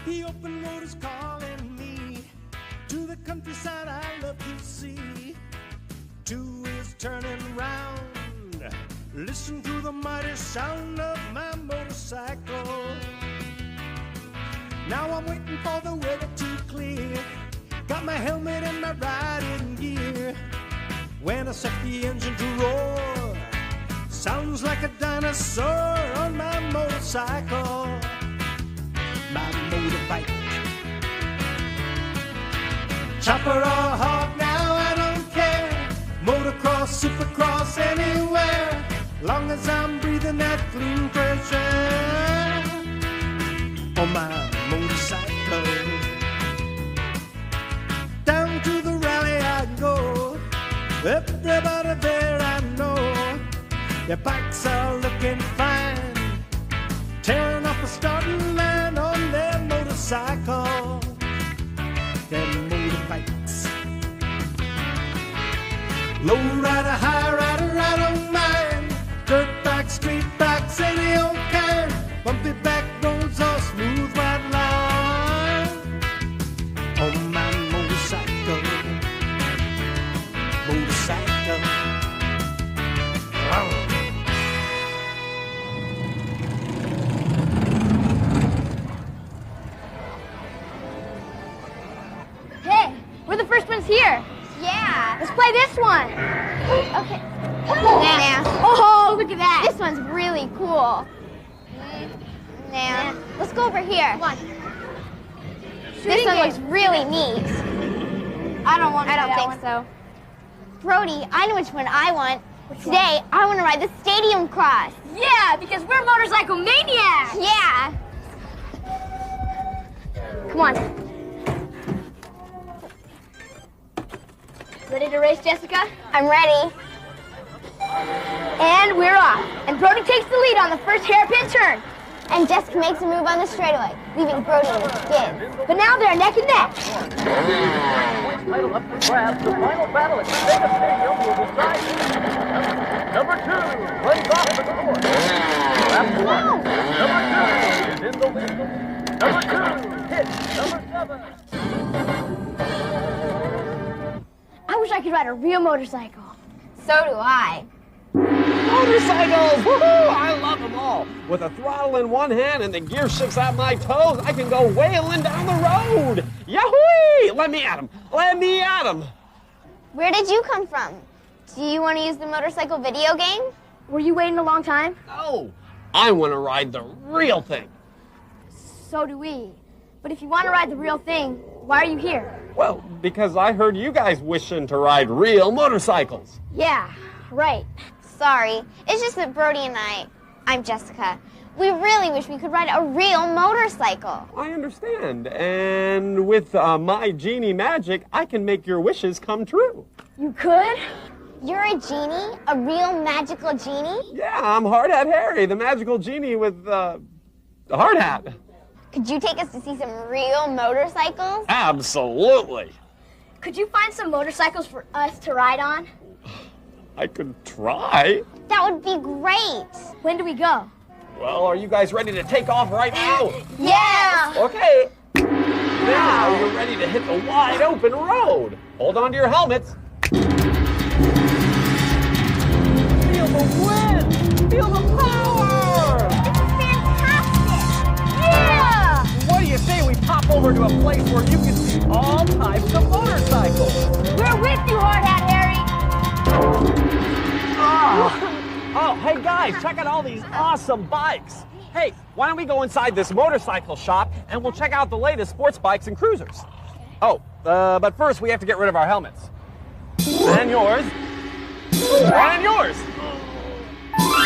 The open road is calling me to the countryside I love to see. Two wheels turning round, listen to the mighty sound of my motorcycle. Now I'm waiting for the weather to clear, got my helmet and my riding gear. When I set the engine to roar, sounds like a dinosaur on my motorcycle. My motorbike. Chopper or hog, now I don't care. Motocross, supercross, anywhere. Long as I'm breathing that clean fresh air on my motorcycle. Down to the rally I go. Everybody there I know. Their bikes are looking fine, tearing off a starting line on their motorcycle. Their motorbikes. Low rider, high rider, I don't mind. Dirt bikes, street bikes, any old kind. Bumpy back roads or smooth white line on my motorcycle. Motorcycle. Hey, we're the first ones here. Yeah. Let's play this one. Okay. Nah. Oh, look at that. This one's really cool. Nah. Let's go over here. Come on. This one looks really neat. I don't want to. I don't think so. Brody, I know which one I want. Today, I want to ride the stadium cross. Yeah, because we're motorcycle maniacs. Yeah. Come on. Ready to race, Jessica? I'm ready. And we're off. And Brody takes the lead on the first hairpin turn. And Jessica makes a move on the straightaway, leaving Brody in the skid. But now they're neck and neck. Title up for grabs. The final battle at Sega Stadium will decide. Number 2 runs off the course. Lap 1. Number 2 is in the lead. Number 2 hits number 7. I wish I could ride a real motorcycle. So do I. Motorcycles! Woohoo! I love them all. With a throttle in one hand and the gear shifts at my toes, I can go wailing down the road. Yahoo! Let me at 'em. Let me at 'em. Where did you come from? Do you want to use the motorcycle video game? Were you waiting a long time? No, I want to ride the real thing. So do we. But if you want to ride the real thing, why are you here? Well, because I heard you guys wishing to ride real motorcycles. Yeah, right. Sorry, it's just that Brody and I'm Jessica, we really wish we could ride a real motorcycle. I understand. And with my genie magic, I can make your wishes come true. You could? You're a genie? A real magical genie? Yeah, I'm Hard Hat Harry, the magical genie with the hard hat. Could you take us to see some real motorcycles? Absolutely. Could you find some motorcycles for us to ride on? I could try. That would be great. When do we go? Well, are you guys ready to take off right now? Yeah. Okay. Now you're ready to hit the wide open road. Hold on to your helmets. Feel the wind. Feel the power. Fantastic. Yeah! What do you say we pop over to a place where you can see all types of motorcycles? We're with you, Hard Hat Harry. Oh, hey guys, check out all these awesome bikes. Hey, why don't we go inside this motorcycle shop and we'll check out the latest sports bikes and cruisers. Oh, but first we have to get rid of our helmets. And yours. And yours.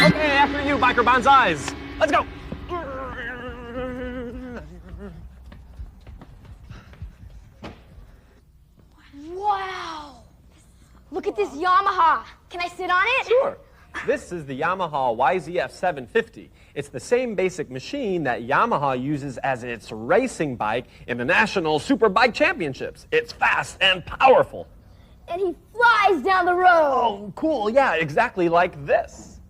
Okay, after you, Biker Banzais. Let's go. Wow. Look at this Yamaha. Can I sit on it? Sure. This is the Yamaha YZF 750. It's the same basic machine that Yamaha uses as its racing bike in the National Superbike Championships. It's fast and powerful. And he flies down the road. Oh, cool. Yeah, exactly like this.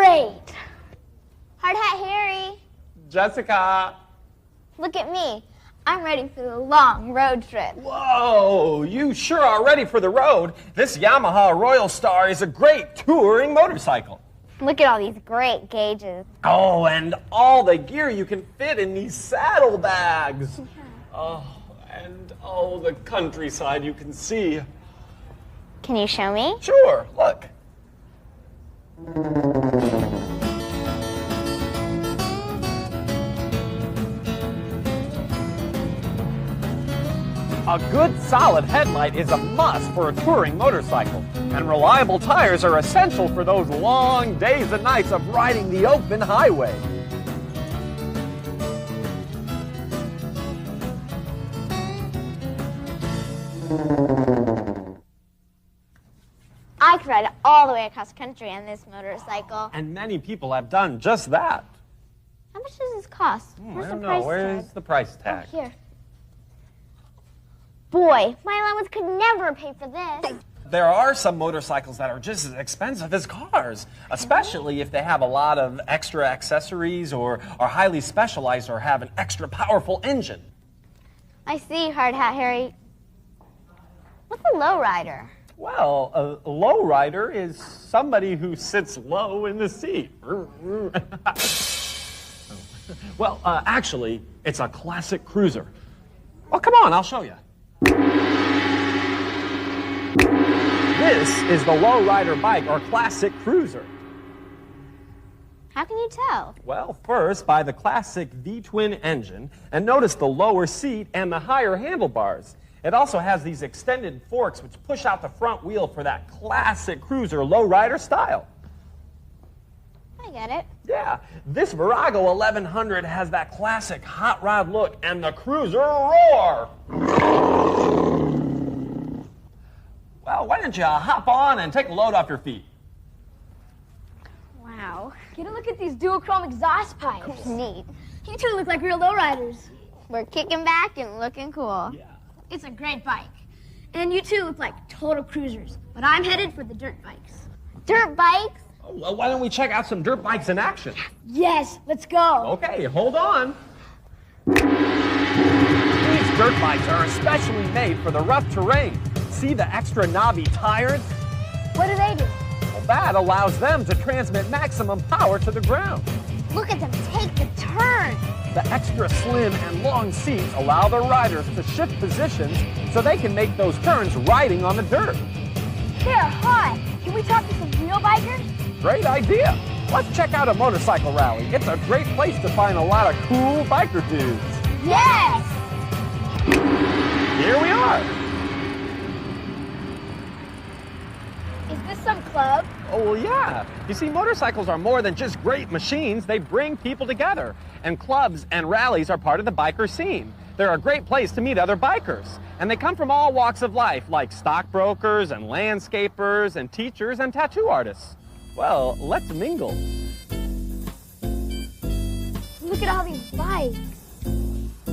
great. Hard Hat Harry, Jessica. look at me. I'm ready for the long road trip. Whoa, you sure are ready for the road. This Yamaha Royal Star is a great touring motorcycle. Look at all these great gauges. Oh, and all the gear you can fit in these saddlebags. Oh, and oh, the countryside you can see. Can you show me? Sure, look. A good solid headlight is a must for a touring motorcycle, and reliable tires are essential for those long days and nights of riding the open highway. I could ride all the way across country on this motorcycle. And many people have done just that. How much does this cost? I don't know. Where's the price tag? Oh, here. Boy, my allowance could never pay for this. There are some motorcycles that are just as expensive as cars, especially if they have a lot of extra accessories or are highly specialized or have an extra powerful engine. I see, Hard Hat Harry. What's a lowrider? Well, a lowrider is somebody who sits low in the seat. Well, actually, it's a classic cruiser. Well, come on, I'll show you. This is the lowrider bike, or classic cruiser. How can you tell? Well, first, by the classic V-twin engine, and notice the lower seat and the higher handlebars. It also has these extended forks which push out the front wheel for that classic cruiser lowrider style. I get it. Yeah, this Virago 1100 has that classic hot rod look and the cruiser roar. Well, why don't you hop on and take a load off your feet? Wow. Get a look at these dual-chrome exhaust pipes. Neat. You two look like real lowriders. We're kicking back and looking cool. Yeah. It's a great bike. And you two look like total cruisers. But I'm headed for the dirt bikes. Dirt bikes? Oh, well, why don't we check out some dirt bikes in action? Yes, let's go. Okay, hold on. These dirt bikes are especially made for the rough terrain. See the extra knobby tires? What do they do? Well, that allows them to transmit maximum power to the ground. Look at them take the turn. The extra slim and long seats allow the riders to shift positions so they can make those turns riding on the dirt. They're hot. Can we talk to some real bikers? Great idea. Let's check out a motorcycle rally. It's a great place to find a lot of cool biker dudes. Yes! Here we are. Is this some club? Oh, well, yeah. You see, motorcycles are more than just great machines. They bring people together. And clubs and rallies are part of the biker scene. They're a great place to meet other bikers. And they come from all walks of life, like stockbrokers and landscapers and teachers and tattoo artists. Well, let's mingle. Look at all these bikes.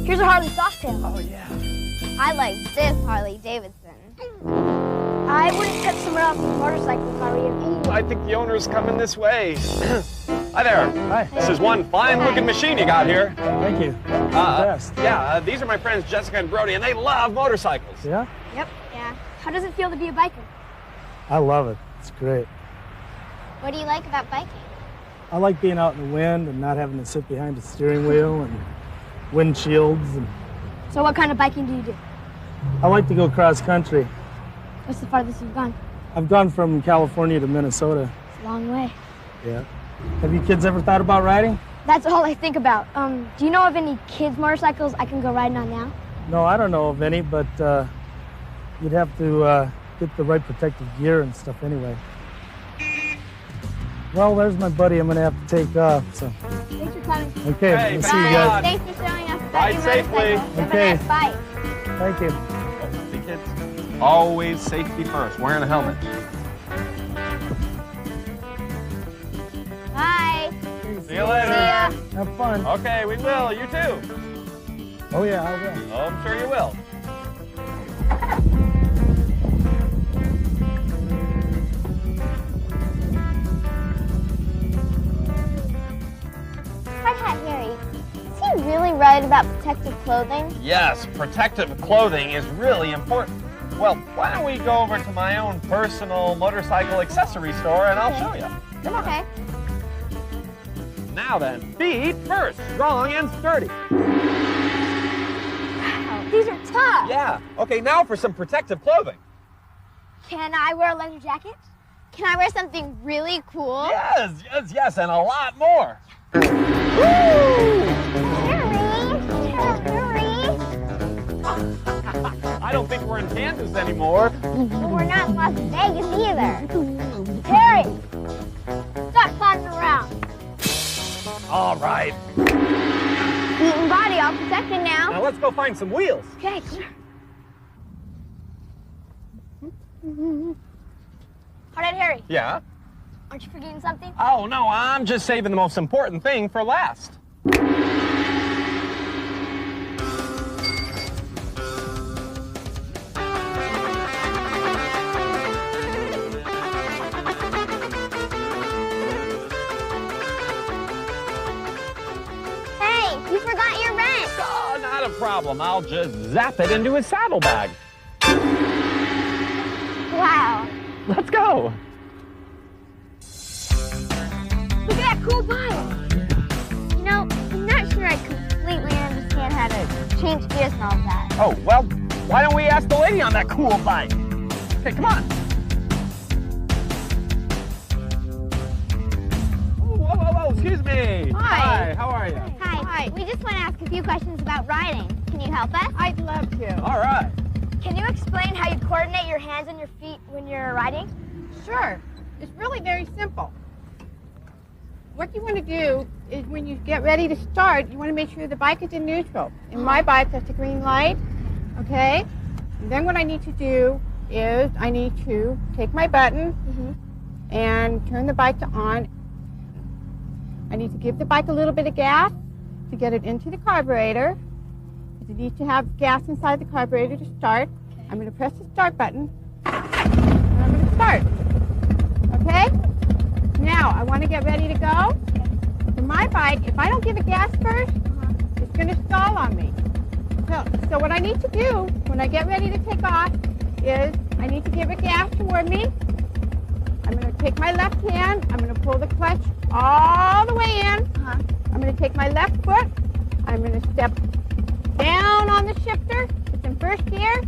Here's a Harley Softail. Oh, yeah. I like this Harley Davidson. I wouldn't cut someone else's motorcycle if I were you. I think the owner's coming this way. Hi there. Hi. This is one fine-looking machine you got here. Thank you. Best. Yeah, these are my friends Jessica and Brody, and they love motorcycles. Yeah? Yep. Yeah. How does it feel to be a biker? I love it. It's great. What do you like about biking? I like being out in the wind and not having to sit behind the steering wheel and windshields. And So what kind of biking do you do? I like to go cross country. What's the farthest you've gone? I've gone from California to Minnesota. It's a long way. Yeah. Have you kids ever thought about riding? That's all I think about. Do you know of any kids' motorcycles I can go riding on now? No, I don't know of any, but you'd have to get the right protective gear and stuff anyway. Well, there's my buddy. I'm going to have to take off. So. Thanks for coming. Okay, Hey, we'll bye. see you guys. Thanks for showing us about Ride your safely. motorcycle. Have Okay. a nice bike. Thank you. See, kids? Always safety first, wearing a helmet. Bye. See you later. See ya. Have fun. Okay, we will. You too. Oh, yeah, I will. Oh, I'm sure you will. Hi, Harry. Is he really right about protective clothing? Yes, protective clothing is really important. Well, why don't we go over to my own personal motorcycle accessory store and I'll show you. Come on. Okay. Now then, feet first, strong and sturdy. Wow, these are tough. Yeah. Okay, now for some protective clothing. Can I wear a leather jacket? Can I wear something really cool? Yes, yes, yes, and a lot more. Harry! I don't think we're in Kansas anymore. Well, we're not in Las Vegas either. Harry, stop clowning around. All right. Feet and body all protected now. Now let's go find some wheels. Okay, come here. Hardhead Harry, Yeah? aren't you forgetting something? Oh, no, I'm just saving the most important thing for last. Hey, you forgot your wrench. Oh, not a problem. I'll just zap it into his saddlebag. Wow. Let's go. Look at that cool bike. You know, I'm not sure I completely understand how to change gears and all that. Oh, well, why don't we ask the lady on that cool bike? Okay, come on. Whoa, whoa, whoa, excuse me. Hi. How are you? Hi. We just want to ask a few questions about riding. Can you help us? I'd love to. All right. Can you explain how you coordinate your hands and your feet when you're riding? Sure. It's really very simple. What you want to do is when you get ready to start, you want to make sure the bike is in neutral. In my bike, that's a green light, okay? And then what I need to do is I need to take my button and turn the bike to on. I need to give the bike a little bit of gas to get it into the carburetor. You need to have gas inside the carburetor to start. I'm going to press the start button, and I'm going to start. Okay? Now, I want to get ready to go. For my bike, if I don't give it gas first, it's going to stall on me. So what I need to do when I get ready to take off is I need to give it gas toward me. I'm going to take my left hand. I'm going to pull the clutch all the way in. I'm going to take my left foot. I'm going to step down on the shifter. It's in first gear.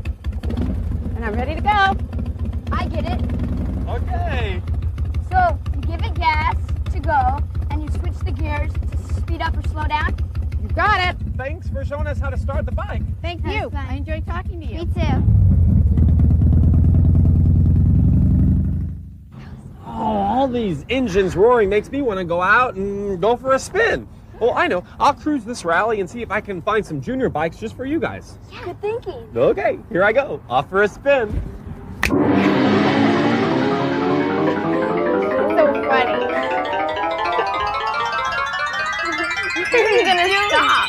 And I'm ready to go. I get it. Okay. So you give it gas to go, and you switch the gears to speed up or slow down? You got it. Thanks for showing us how to start the bike. Thank That's you. fine. I enjoyed talking to you. Me too. Oh, all these engines roaring makes me want to go out and go for a spin. Oh, I know. I'll cruise this rally and see if I can find some junior bikes just for you guys. Yeah, good thinking. Okay, here I go. Off for a spin. So funny. You're gonna stop.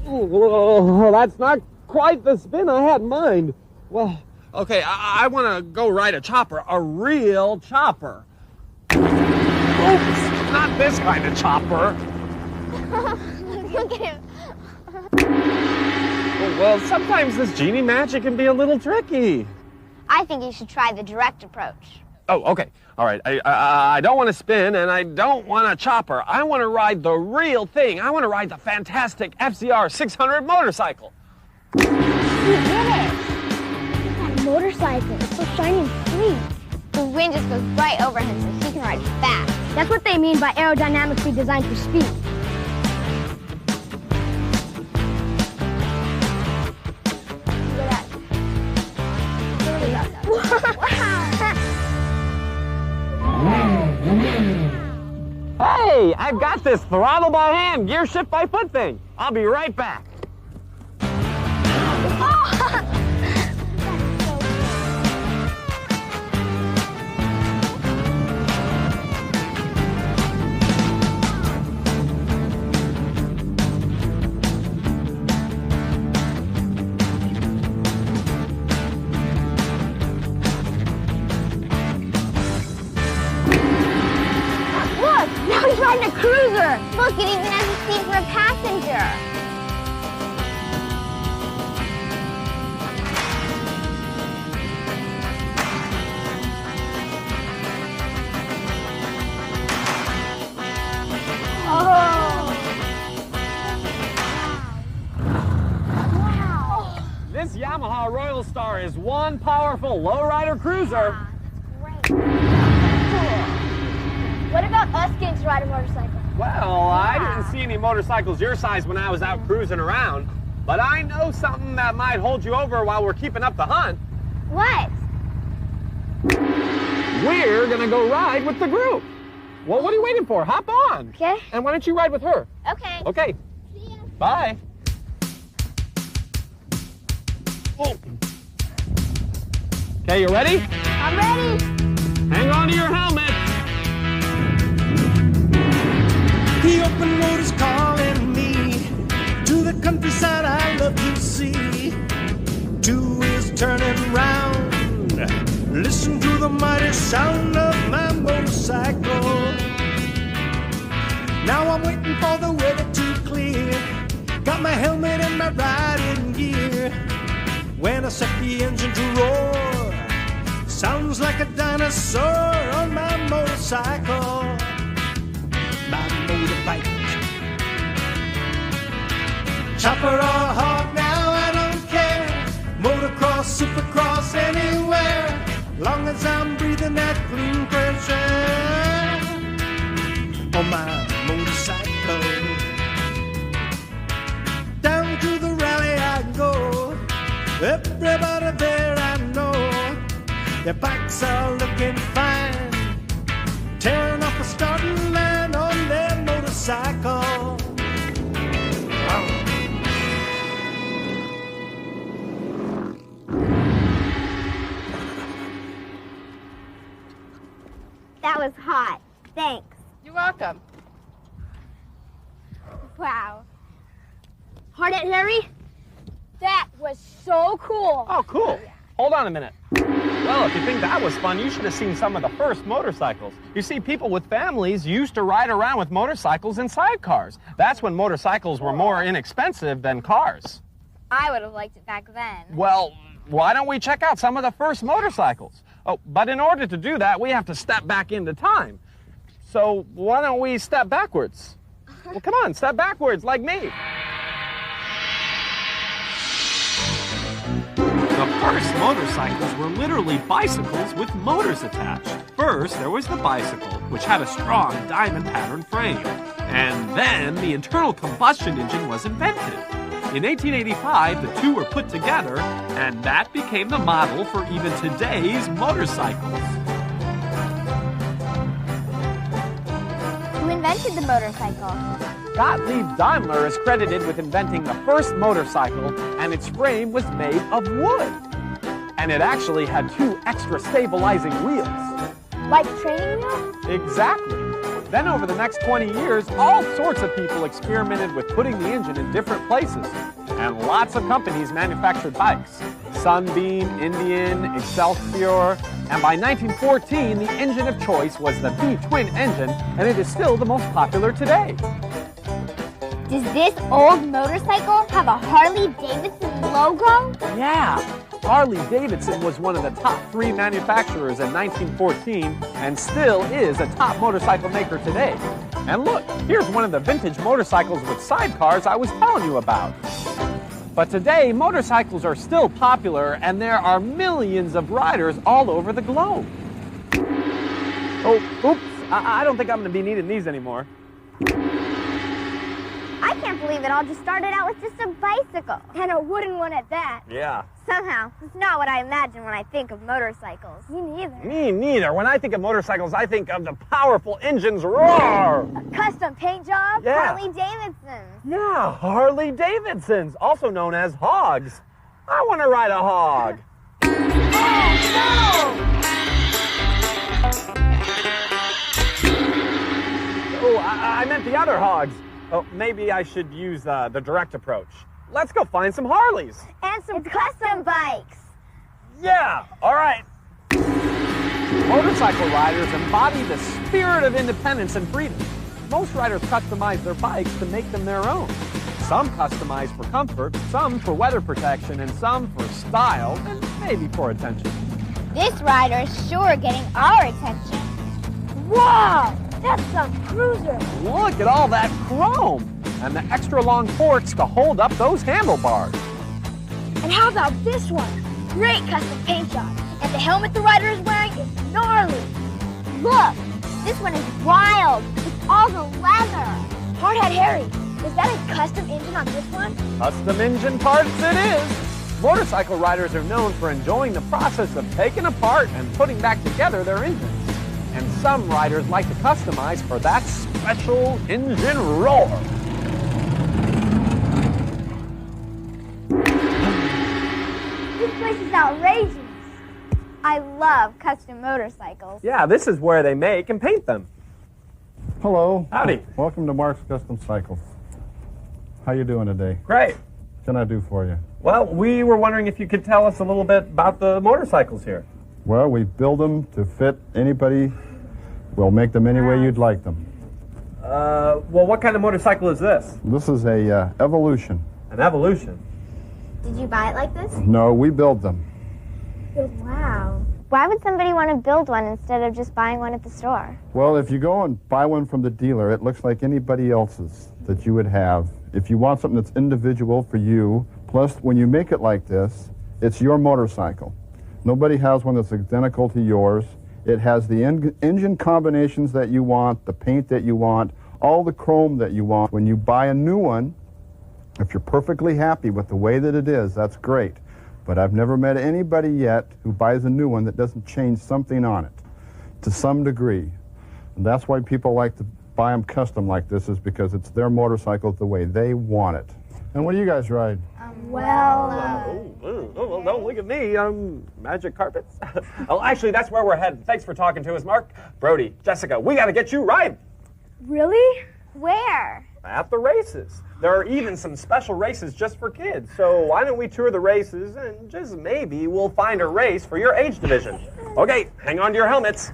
Oh, that's not quite the spin I had in mind. Well, okay, I want to go ride a chopper, a real chopper. Oops, not this kind of chopper. Look at him. Oh, well, sometimes this genie magic can be a little tricky. I think you should try the direct approach. Oh, okay. All right. I don't want to spin, and I don't want a chopper. I want to ride the real thing. I want to ride the fantastic FCR 600 motorcycle. You did it. That motorcycle. It's so shiny and sweet. The wind just goes right over him so he can ride fast. That's what they mean by aerodynamically designed for speed. Look at that. Hey, I've got this throttle by hand, gear shift by foot thing. I'll be right back. Look, now he's riding a cruiser. Look, it even has a seat for a passenger. This Yamaha Royal Star is one powerful lowrider cruiser. Great. Cool. What about us getting to ride a motorcycle? Well, I didn't see any motorcycles your size when I was out cruising around, but I know something that might hold you over while we're keeping up the hunt. What? We're gonna go ride with the group. Well, what are you waiting for? Hop on. Okay. And why don't you ride with her? Okay. Okay. See ya. Bye. Oh. Okay, you ready? I'm ready. Hang on to your helmet. The open road is calling me to the countryside I love to see. Two wheels turning round, listen to the mighty sound of my motorcycle. Now I'm waiting for the weather to clear, got my helmet and my riding gear. When I set the engine to roar, sounds like a dinosaur on my motorcycle. My motorbike. Chopper or hog, now I don't care. Motocross, supercross, anywhere. Long as I'm breathing that clean, fresh air on my motorcycle. Down to the rally I go. Everybody there I know. Their bikes are looking fine, tearing off the starting line on their motorcycle. That was hot. Thanks. You're welcome. Wow. Hard at Harry? That was so cool. Oh, cool. Hold on a minute. Well, if you think that was fun, you should have seen some of the first motorcycles. You see, people with families used to ride around with motorcycles in sidecars. That's when motorcycles were more inexpensive than cars. I would have liked it back then. Well, why don't we check out some of the first motorcycles? Oh, but in order to do that, we have to step back into time. So why don't we step backwards? Well, come on, step backwards like me. The first motorcycles were literally bicycles with motors attached. First, there was the bicycle, which had a strong diamond pattern frame. And then the internal combustion engine was invented. In 1885, the two were put together, and that became the model for even today's motorcycles. Who invented the motorcycle? Gottlieb Daimler is credited with inventing the first motorcycle, and its frame was made of wood. And it actually had two extra stabilizing wheels. Like training wheels? Exactly. Then over the next 20 years, all sorts of people experimented with putting the engine in different places. And lots of companies manufactured bikes. Sunbeam, Indian, Excelsior. And by 1914, the engine of choice was the V-twin engine, and it is still the most popular today. Does this old motorcycle have a Harley-Davidson logo? Yeah. Harley-Davidson was one of the top 3 manufacturers in 1914 and still is a top motorcycle maker today. And look, here's one of the vintage motorcycles with sidecars I was telling you about. But today, motorcycles are still popular and there are millions of riders all over the globe. Oh, oops, I don't think I'm going to be needing these anymore. I can't believe it all just started out with just a bicycle. And a wooden one at that. Yeah. Somehow, it's not what I imagine when I think of motorcycles. Me neither. Me neither. When I think of motorcycles, I think of the powerful engines roar. A custom paint job? Yeah. Harley-Davidsons. Yeah, Harley-Davidsons, also known as hogs. I want to ride a hog. Oh, I meant the other hogs. Oh, maybe I should use the direct approach. Let's go find some Harleys. And some custom bikes. Yeah, all right. Motorcycle riders embody the spirit of independence and freedom. most riders customize their bikes to make them their own. Some customize for comfort, some for weather protection, and some for style, and maybe for attention. This rider is sure getting our attention. Wow, that's some cruiser. Look at all that chrome and the extra long forks to hold up those handlebars. And how about this one? Great custom paint job. And the helmet the rider is wearing is gnarly. Look, this one is wild. It's all the leather. Hardhead Harry, is that a custom engine on this one? Custom engine parts it is. Motorcycle riders are known for enjoying the process of taking apart and putting back together their engines. And some riders like to customize for that special engine roar. This place is outrageous. I love custom motorcycles. Yeah, this is where they make and paint them. Hello. Howdy. Welcome to Mark's Custom Cycles. How you doing today? Great. What can I do for you? Well, we were wondering if you could tell us a little bit about the motorcycles here. Well, we build them to fit anybody. We'll make them any way you'd like them. Well, what kind of motorcycle is this? This is a Evolution. An Evolution. Did you buy it like this? No, we build them. Wow. Why would somebody want to build one instead of just buying one at the store? Well, if you go and buy one from the dealer, it looks like anybody else's that you would have. If you want something that's individual for you, plus when you make it like this, it's your motorcycle. Nobody has one that's identical to yours. It has the engine combinations that you want, the paint that you want, all the chrome that you want. When you buy a new one, if you're perfectly happy with the way that it is, that's great. But I've never met anybody yet who buys a new one that doesn't change something on it to some degree. And that's why people like to buy them custom like this, is because it's their motorcycle the way they want it. And what do you guys ride? Oh, don't look at me. Magic carpets? Oh, actually, that's where we're headed. Thanks for talking to us, Mark. Brody, Jessica, we got to get you riding. Really? Where? At the races. There are even some special races just for kids. So why don't we tour the races and just maybe we'll find a race for your age division. Okay, hang on to your helmets.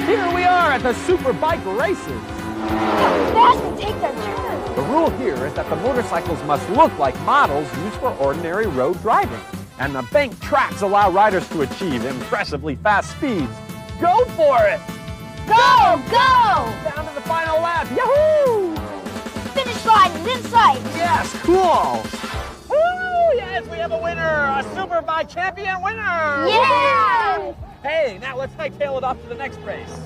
Here we are at the Super Bike races. How fast they take their turns. The rule here is that the motorcycles must look like models used for ordinary road driving. And the banked tracks allow riders to achieve impressively fast speeds. Go for it! Go! Go! Down to the final lap. Yahoo! Finish line is in sight. Yes, cool. Woo! Yes, we have a winner, a Super Bike champion winner. Yeah! Hey, now let's hightail it off to the next race.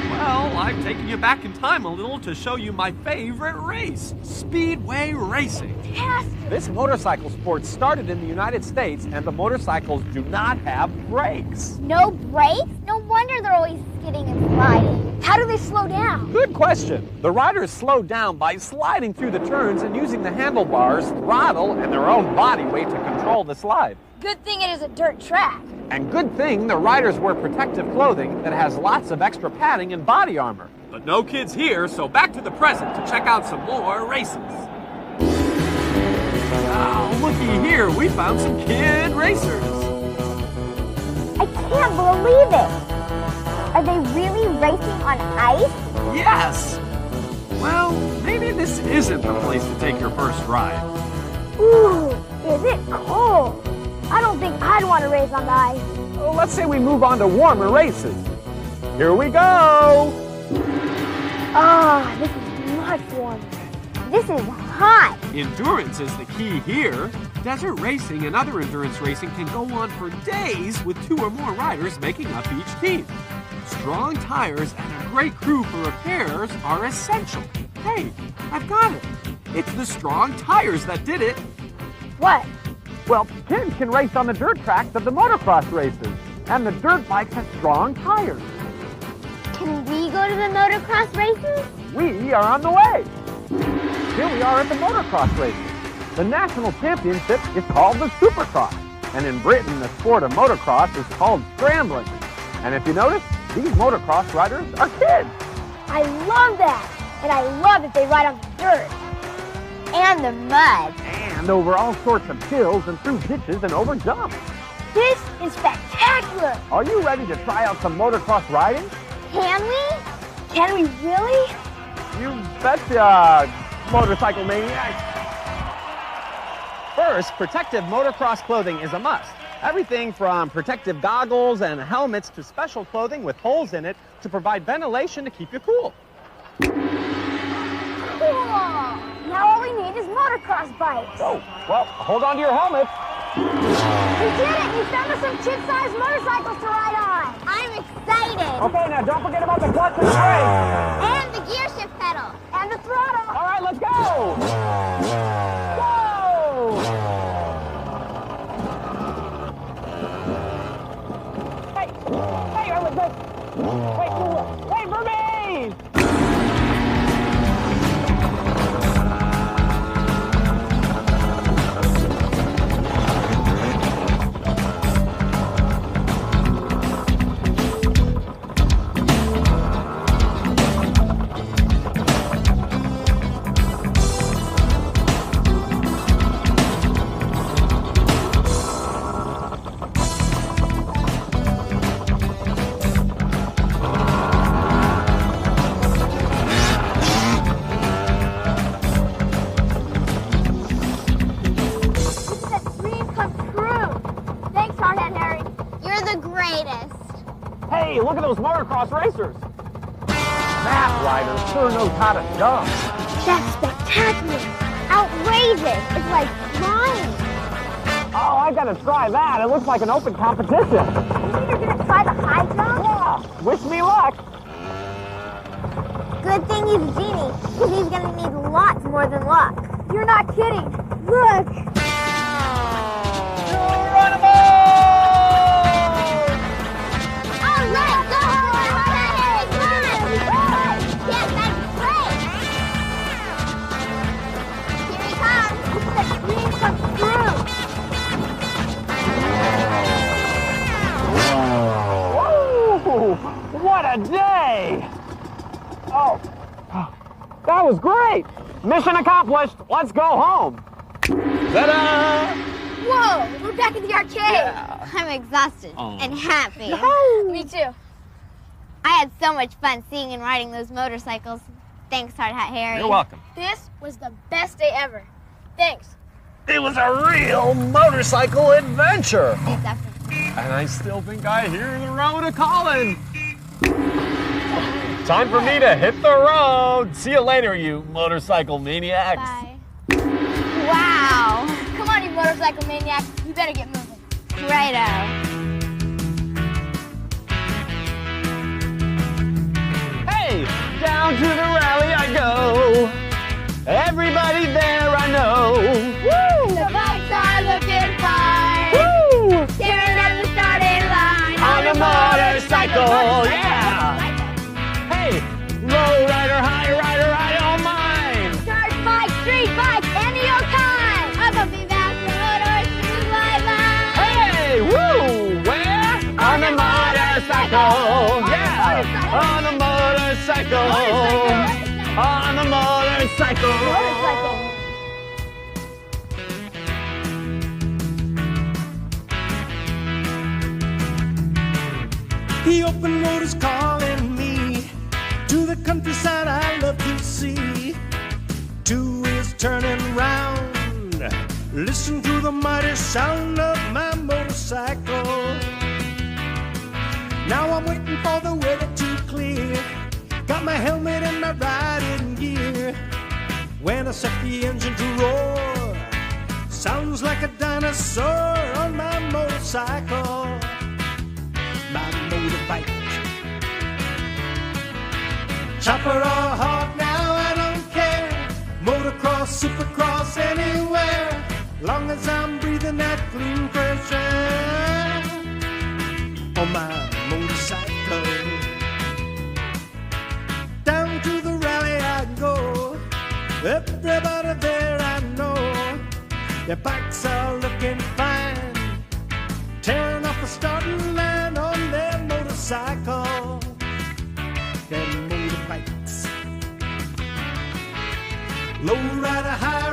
Well, I've taken you back in time a little to show you my favorite race, Speedway Racing. Fantastic. This motorcycle sport started in the United States, and the motorcycles do not have brakes. No brakes? No wonder they're always skidding and sliding. How do they slow down? Good question. The riders slow down by sliding through the turns and using the handlebars, throttle, and their own body weight to control the slide. Good thing it is a dirt track. And good thing the riders wear protective clothing that has lots of extra padding and body armor. But no kids here, so back to the present to check out some more races. Oh, looky here, we found some kid racers. I can't believe it. Are they really racing on ice? Yes. Well, maybe this isn't the place to take your first ride. Ooh, is it cold? I don't think I'd want to race on the ice. Well, let's say we move on to warmer races. Here we go. Ah, this is much warmer. This is hot. Endurance is the key here. Desert racing and other endurance racing can go on for days with 2 or more riders making up each team. Strong tires and a great crew for repairs are essential. Hey, I've got it. It's the strong tires that did it. What? Well, kids can race on the dirt tracks of the motocross races, and the dirt bikes have strong tires. Can we go to the motocross races? We are on the way. Here we are at the motocross races. The national championship is called the Supercross, and in Britain, the sport of motocross is called scrambling. And if you notice, these motocross riders are kids. I love that. And I love that they ride on the dirt. And the mud. And over all sorts of hills and through ditches and over jumps. This is spectacular. Are you ready to try out some motocross riding? Can we? Can we really? You betcha, motorcycle maniacs. First, protective motocross clothing is a must. Everything from protective goggles and helmets to special clothing with holes in it to provide ventilation to keep you cool. Cool. Now all we need is motocross bikes. Oh, well, hold on to your helmet. We did it! We found us some kid-sized motorcycles to ride on. I'm excited. Okay, now don't forget about the clutch and the brake. And the gear shift pedal. And the throttle. All right, let's go. Whoa! Hey, wait for me! Hey, look at those motocross racers. That rider sure knows how to jump. That's spectacular. Outrageous. It's like flying. Oh, I gotta try that. It looks like an open competition. You think you're gonna try the high jump? Yeah, wish me luck. Good thing he's a genie, because he's gonna need lots more than luck. You're not kidding. Look. All right, go for it, Harry. Come on. Yes, that's great. Here he comes. The dream comes true. Woo! What a day! Oh, that was great. Mission accomplished. Let's go home. Ta-da! Whoa, we're back at the arcade. Yeah. I'm exhausted and happy. Me too. I had so much fun seeing and riding those motorcycles. Thanks, Hard Hat Harry. You're welcome. This was the best day ever. Thanks. It was a real motorcycle adventure. Definitely. And I still think I hear the road a-calling. Time for me to hit the road. See you later, you motorcycle maniacs. Bye. Wow. Come on, you motorcycle maniacs. You better get moving. Righto. Hey, down to the rally I go. Everybody there I know. Woo! The bikes are looking fine. Woo! Staring at the starting line. On a motorcycle, yeah. Hey, low rider, high rider, I don't mind. Dirt bike, street bike, any old kind. I'm gonna be back to motors through my life. Hey, woo! Where? On a motorcycle, yeah. On a motorcycle. On a motorcycle. Motorcycle. The open road is calling me to the countryside I love to see. Two wheels turning round, listen to the mighty sound of my motorcycle. Now I'm waiting for the weather to clear, got my helmet and my riding gear. When I set the engine to roar, sounds like a dinosaur on my motorcycle. My motorbike, chopper or hog, now I don't care. Motocross, supercross, anywhere, long as I'm breathing that clean fresh air on my motorcycle. Down to the rally I go, everybody there I know. Their bikes are looking fine, tearing off the starting line on their motorcycle. Their motorbikes, low rider, high